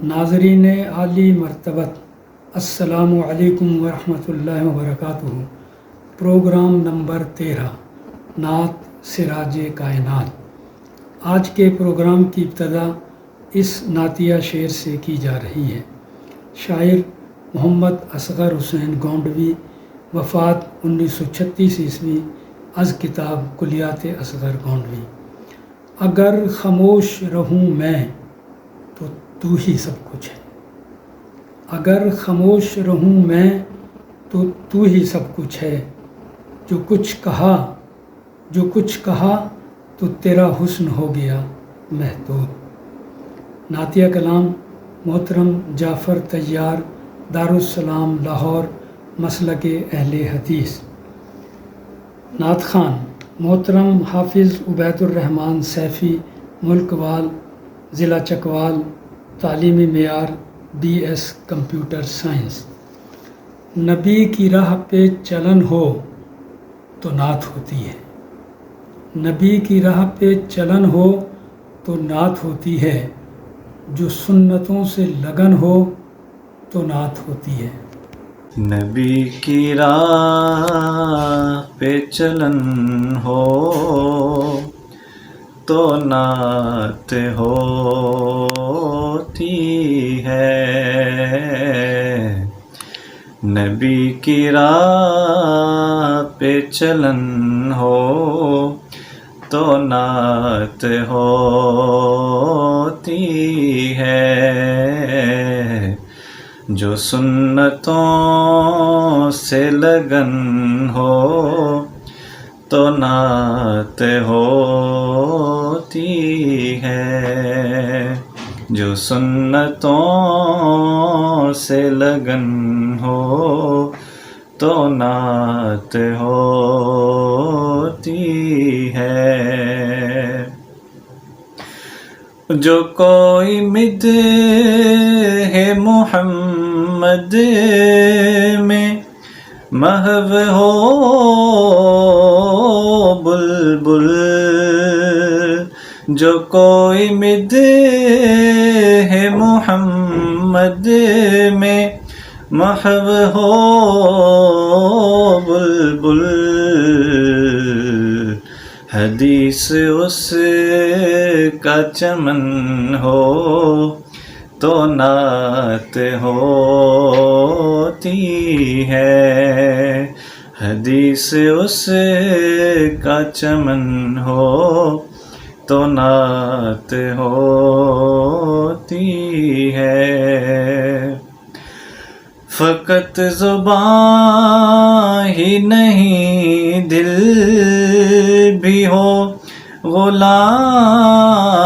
ناظرین عالی مرتبت السلام علیکم ورحمۃ اللہ وبرکاتہ۔ پروگرام نمبر 13 نعت سراج کائنات۔ آج کے پروگرام کی ابتدا اس نعتیہ شعر سے کی جا رہی ہے۔ شاعر محمد اصغر حسین گونڈوی، وفات 1936 عیسوی، از کتاب کلیات اصغر گونڈوی۔ اگر خاموش رہوں میں تو تو ہی سب کچھ ہے، اگر خاموش رہوں میں تو تو ہی سب کچھ ہے، جو کچھ کہا تو تیرا حسن ہو گیا محدود۔ نعتیہ کلام محترم جعفر طیار، دارالسلام لاہور، مسلک اہل حدیث۔ نعت خوان محترم حافظ عبید الرحمن سیفی، ملک وال، ضلع چکوال، تعلیمی معیار BS کمپیوٹر سائنس۔ نبی کی راہ پہ چلن ہو تو نعت ہوتی ہے، نبی کی راہ پہ چلن ہو تو نعت ہوتی ہے، جو سنتوں سے لگن ہو تو نعت ہوتی ہے۔ نبی کی راہ پہ چلن ہو تو نعت ہوتی ہے، نبی کی راہ پہ چلن ہو تو نعت ہوتی ہے، جو سنتوں سے لگن ہو تو نعت ہوتی ہے، جو سنتوں سے لگن ہو تو نعت ہوتی ہے۔ جو کوئی مدح محمد میں محو ہو بلبل، جو کوئی مدح محمد میں محو ہو بلبل، حدیث اس کا چمن ہو تو نعت ہوتی ہے، حدیث اس کا چمن ہو تو نعت ہوتی ہے۔ فقط زبان ہی نہیں دل بھی ہو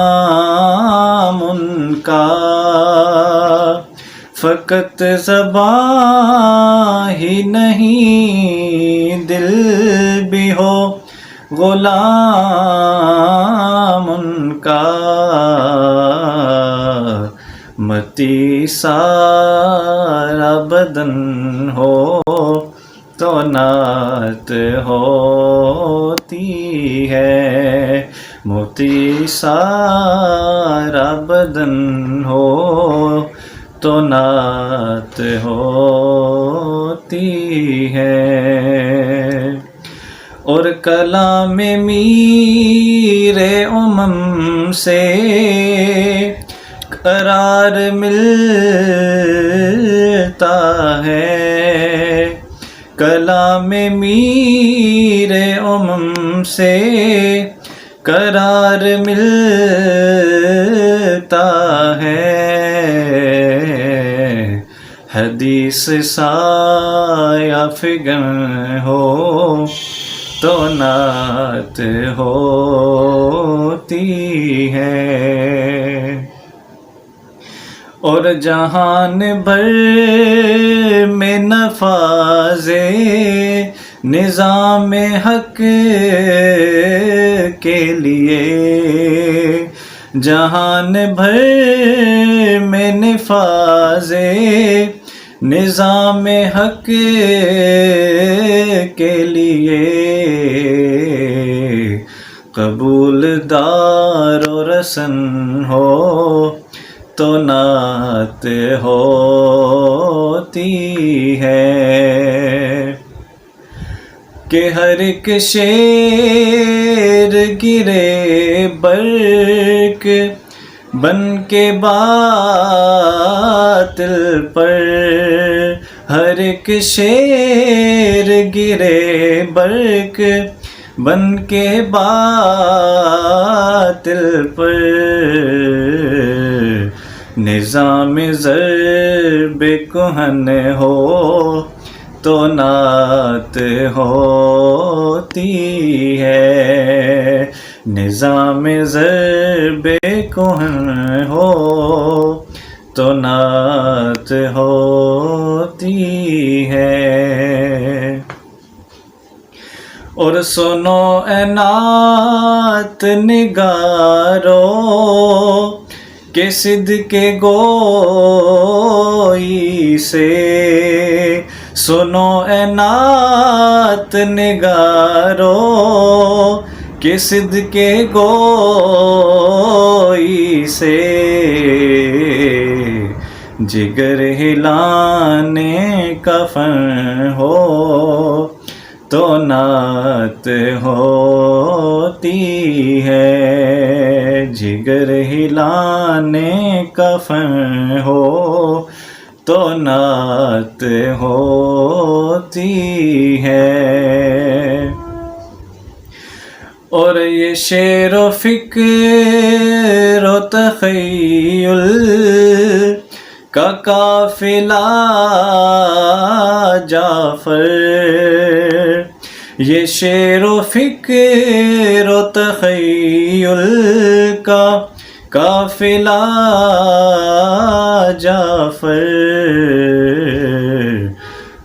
غلام ان کا، فقط زبان ہی نہیں دل بھی ہو غلام ان کا، متی سارا بدن ہو تو نعت ہوتی ہے، موتی سارا بدن ہو تو نعت ہوتی ہے، اور کلام میر امم سے قرار ملتا ہے، کلام میر امم سے قرار ملتا ہے، حدیث سایہ فگن ہو تو نعت ہوتی ہے، اور جہان بھر میں نفاذ نظام حق کے لیے، جہان بھر میں نفاذ نظام حق کے لیے، قبول دار و رسن ہو تو نعت ہوتی ہے کہ ہر ایک شعر گرے برق بن کے باطل پر، ہر ایک شعر گرے برق بن کے باطل پر، نظام ضرب کہن ہو تو نعت ہوتی ہے، نظام ضرب کہن ہو تو نعت ہوتی ہے۔ اور سنو اے نعت نگارو کہ صدق گوئی سے، سنو اے نعت نگارو کہ صدق گوئی سے، جگر ہلانے کفن ہو تو نعت ہوتی ہے، جگر ہلانے کفن ہو تو نعت ہوتی ہے۔ اور یہ شعر و فکر و تخیل کا قافلہ جعفر، یہ شعر و فکر و تخیل کا قافلہ جعفر،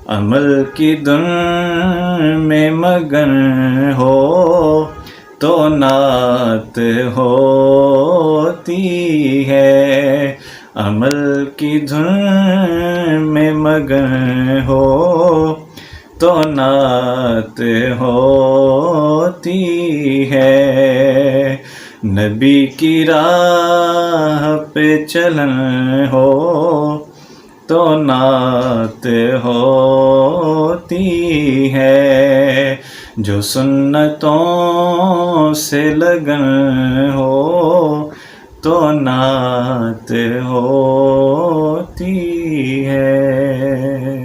عمل کی دھن میں مگن ہو تو نعت ہوتی ہے، عمل کی دھن میں مگن ہو تو نعت ہوتی ہے، نبی کی راہ پہ چلن ہو تو نعت ہوتی ہے، جو سنتوں سے لگن ہو تو نعت ہوتی ہے۔